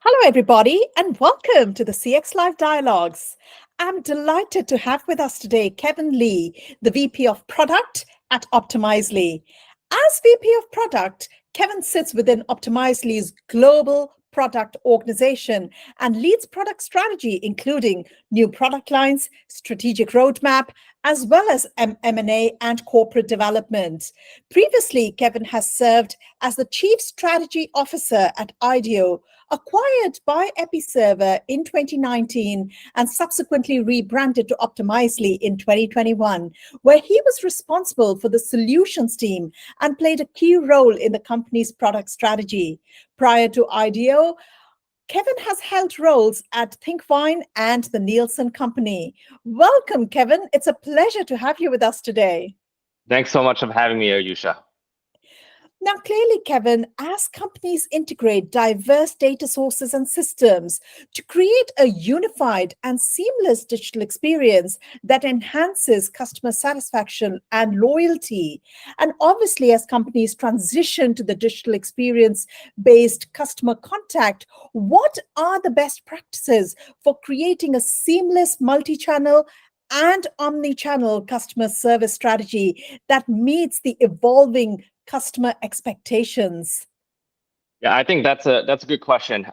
Hello, everybody, and welcome to the CX Live Dialogues. I'm delighted to have with us today Kevin Lee, the VP of Product at Optimizely. As VP of Product, Kevin sits within Optimizely's global product organization and leads product strategy, including new product lines, strategic roadmap, as well as M&A and corporate development. Previously, Kevin has served as the Chief Strategy Officer at IDEO, acquired by Episerver in 2019 and subsequently rebranded to Optimizely in 2021, where he was responsible for the solutions team and played a key role in the company's product strategy. Prior to IDEO, Kevin has held roles at ThinkVine and the Nielsen Company. Welcome, Kevin. It's a pleasure to have you with us today. Thanks so much for having me, Ayusha. Now, clearly, Kevin, as companies integrate diverse data sources and systems to create a unified and seamless digital experience that enhances customer satisfaction and loyalty, and obviously, as companies transition to the digital experience-based customer contact, what are the best practices for creating a seamless multi-channel and omni-channel customer service strategy that meets the evolving customer expectations? Yeah, I think that's a good question.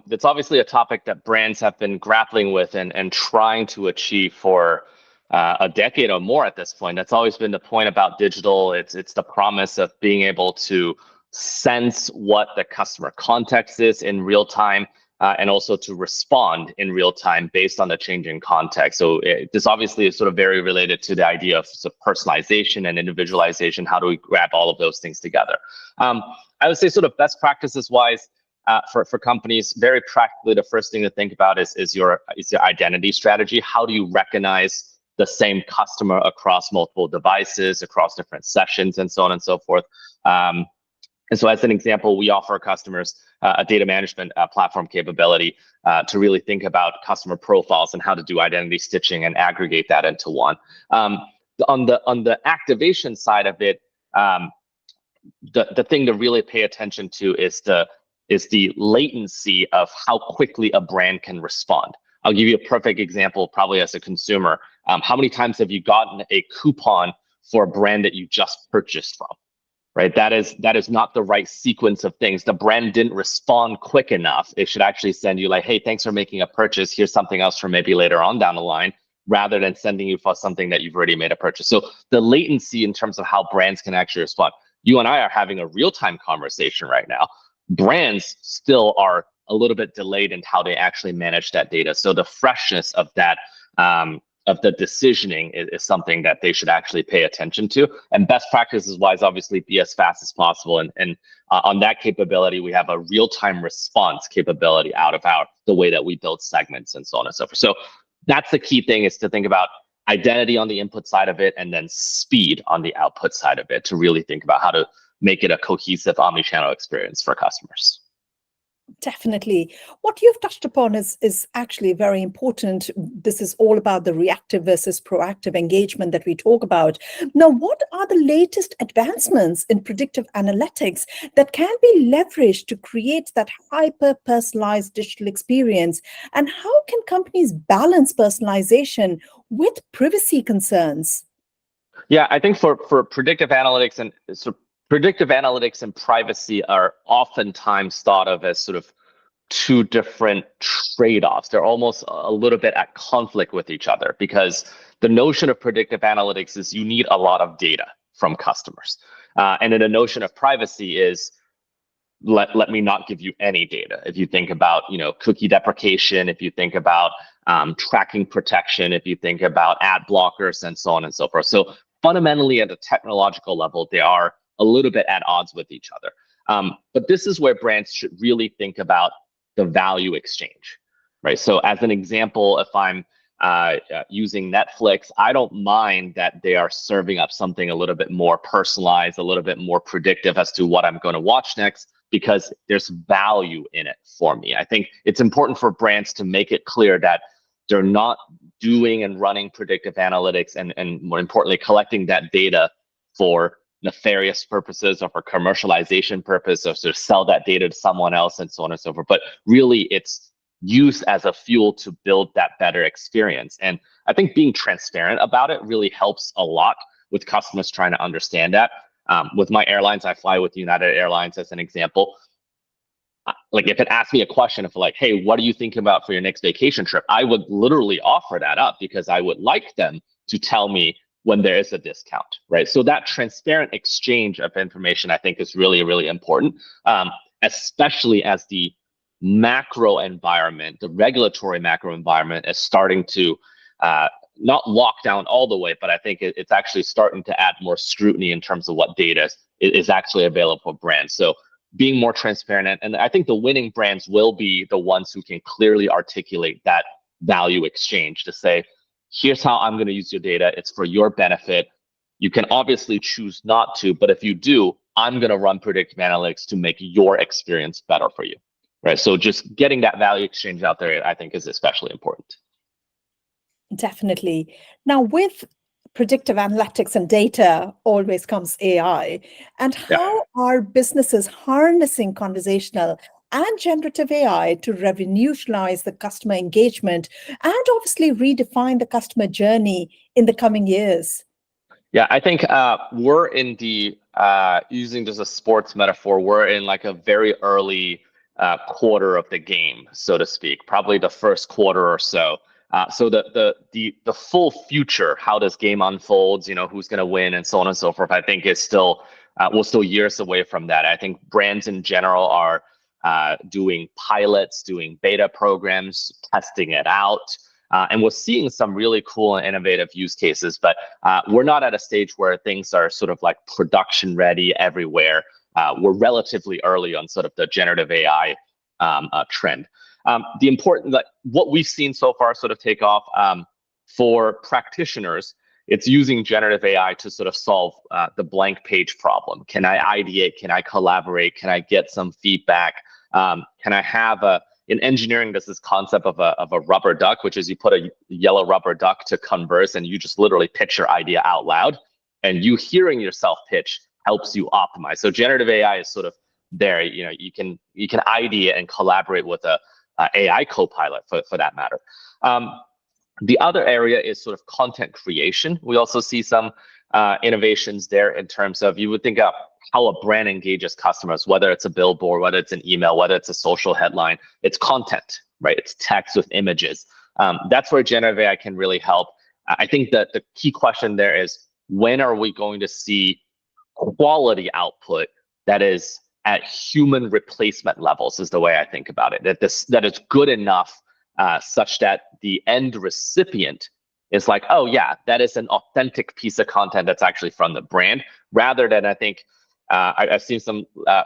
It's obviously a topic that brands have been grappling with and trying to achieve for a decade or more at this point. That's always been the point about digital. It's the promise of being able to sense what the customer context is in real time, and also to respond in real time based on the changing context. So this obviously is sort of very related to the idea of personalization and individualization. How do we grab all of those things together? I would say sort of best practices wise, for companies, very practically, the first thing to think about is your identity strategy. How do you recognize the same customer across multiple devices, across different sessions, and so on and so forth? And so as an example, we offer customers a data management platform capability to really think about customer profiles and how to do identity stitching and aggregate that into one. On the activation side of it, the thing to really pay attention to is the latency of how quickly a brand can respond. I'll give you a perfect example, probably as a consumer. How many times have you gotten a coupon for a brand that you just purchased from? Right, that is not the right sequence of things. The brand didn't respond quick enough. It should actually send you like, hey, thanks for making a purchase. Here's something else for maybe later on down the line, rather than sending you for something that you've already made a purchase. So the latency in terms of how brands can actually respond. You and I are having a real-time conversation right now. Brands still are a little bit delayed in how they actually manage that data. So the freshness of that, of the decisioning is something that they should actually pay attention to. And best practices wise, obviously be as fast as possible. And on that capability, we have a real-time response capability out of the way that we build segments and so on and so forth. So that's the key thing, is to think about identity on the input side of it and then speed on the output side of it, to really think about how to make it a cohesive omnichannel experience for customers. Definitely. What you've touched upon is actually very important. This is all about the reactive versus proactive engagement that we talk about. Now, what are the latest advancements in predictive analytics that can be leveraged to create that hyper-personalized digital experience? And how can companies balance personalization with privacy concerns? Yeah, I think for predictive analytics predictive analytics and privacy are oftentimes thought of as sort of two different trade-offs. They're almost a little bit at conflict with each other, because the notion of predictive analytics is you need a lot of data from customers. And then the notion of privacy is let me not give you any data. If you think about cookie deprecation, if you think about tracking protection, if you think about ad blockers and so on and so forth. So fundamentally at a technological level, they are a little bit at odds with each other. But this is where brands should really think about the value exchange, right? So as an example, if I'm using Netflix, I don't mind that they are serving up something a little bit more personalized, a little bit more predictive as to what I'm going to watch next, because there's value in it for me. I think it's important for brands to make it clear that they're not doing and running predictive analytics and more importantly, collecting that data for nefarious purposes or for commercialization purpose or to sell that data to someone else and so on and so forth. But really, it's used as a fuel to build that better experience. And I think being transparent about it really helps a lot with customers trying to understand that. With my airlines, I fly with United Airlines as an example. Like if it asked me a question of like, hey, what are you thinking about for your next vacation trip? I would literally offer that up because I would like them to tell me when there is a discount, right? So that transparent exchange of information, I think, is really, really important, especially as the macro environment, the regulatory macro environment is starting to not lock down all the way, but I think it's actually starting to add more scrutiny in terms of what data is actually available for brands. So being more transparent, and I think the winning brands will be the ones who can clearly articulate that value exchange to say, here's how I'm going to use your data. It's for your benefit. You can obviously choose not to, but if you do, I'm going to run predictive analytics to make your experience better for you, right? So just getting that value exchange out there, I think, is especially important. Definitely. Now, with predictive analytics and data always comes AI. And how are businesses harnessing conversational and generative AI to revolutionize the customer engagement and obviously redefine the customer journey in the coming years? Yeah, I think we're in the, using just a sports metaphor, we're in like a very early quarter of the game, so to speak, probably the first quarter or so. So the full future, how this game unfolds, who's going to win and so on and so forth, I think is still, we're still years away from that. I think brands in general are doing pilots, doing beta programs, testing it out. And we're seeing some really cool and innovative use cases, but we're not at a stage where things are sort of like production ready everywhere. We're relatively early on sort of the generative AI trend. The important, like what we've seen so far sort of take off for practitioners, it's using generative AI to sort of solve the blank page problem. Can I ideate? Can I collaborate? Can I get some feedback? Can I have in engineering, there's this concept of a rubber duck, which is you put a yellow rubber duck to converse and you just literally pitch your idea out loud, and you hearing yourself pitch helps you optimize. So generative AI is sort of there. You can ideate and collaborate with a AI co-pilot for that matter. The other area is sort of content creation. We also see some innovations there in terms of, you would think of how a brand engages customers, whether it's a billboard, whether it's an email, whether it's a social headline, it's content, right? It's text with images. That's where generative AI can really help. I think that the key question there is, when are we going to see quality output that is at human replacement levels, is the way I think about it, that is good enough such that the end recipient is like, oh yeah, that is an authentic piece of content that's actually from the brand, rather than, I think, I've seen some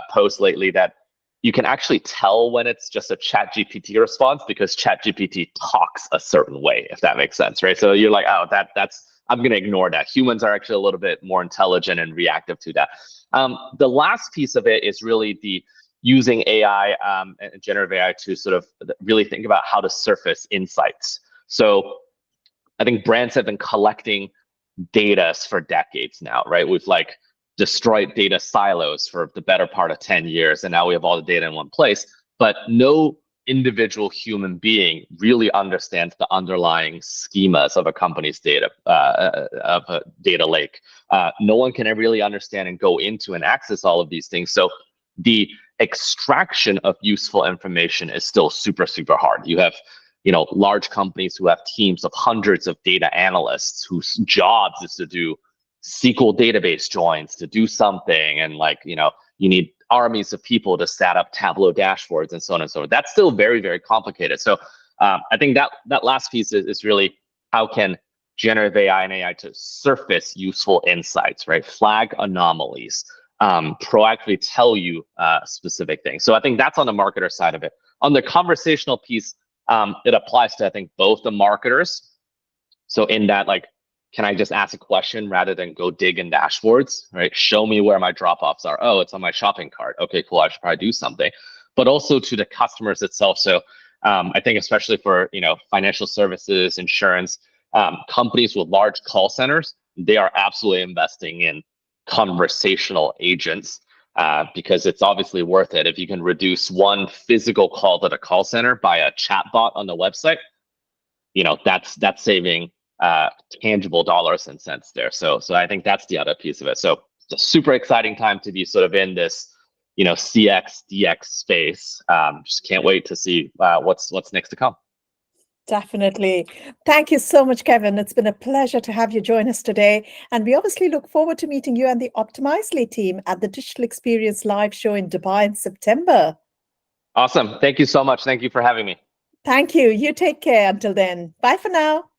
posts lately that you can actually tell when it's just a ChatGPT response because ChatGPT talks a certain way, if that makes sense, right? So you're like, oh, that's I'm going to ignore that. Humans are actually a little bit more intelligent and reactive to that. The last piece of it is really the using AI and generative AI to sort of really think about how to surface insights. So I think brands have been collecting data for decades now, right? We've like destroyed data silos for the better part of 10 years, and now we have all the data in one place, but no individual human being really understands the underlying schemas of a company's data, of a data lake. No one can really understand and go into and access all of these things. So the extraction of useful information is still super, super hard. You have large companies who have teams of hundreds of data analysts whose jobs is to do SQL database joins, to do something, and you need armies of people to set up Tableau dashboards and so on and so forth. That's still very, very complicated. So I think that last piece is really how can generative AI and AI to surface useful insights, right? Flag anomalies, proactively tell you specific things. So I think that's on the marketer side of it. On the conversational piece, it applies to, I think, both the marketers. So in that, can I just ask a question rather than go dig in dashboards, right? Show me where my drop-offs are. Oh, it's on my shopping cart. Okay, cool. I should probably do something. But also to the customers itself. So I think especially for financial services, insurance, companies with large call centers, they are absolutely investing in conversational agents, because it's obviously worth it. If you can reduce one physical call to the call center by a chatbot on the website, that's saving tangible dollars and cents there. So I think that's the other piece of it. So it's a super exciting time to be sort of in this, CX DX space. Just can't wait to see what's next to come. Definitely. Thank you so much, Kevin. It's been a pleasure to have you join us today. And we obviously look forward to meeting you and the Optimizely team at the Digital Experience Live show in Dubai in September. Awesome. Thank you so much. Thank you for having me. Thank you. You take care until then. Bye for now.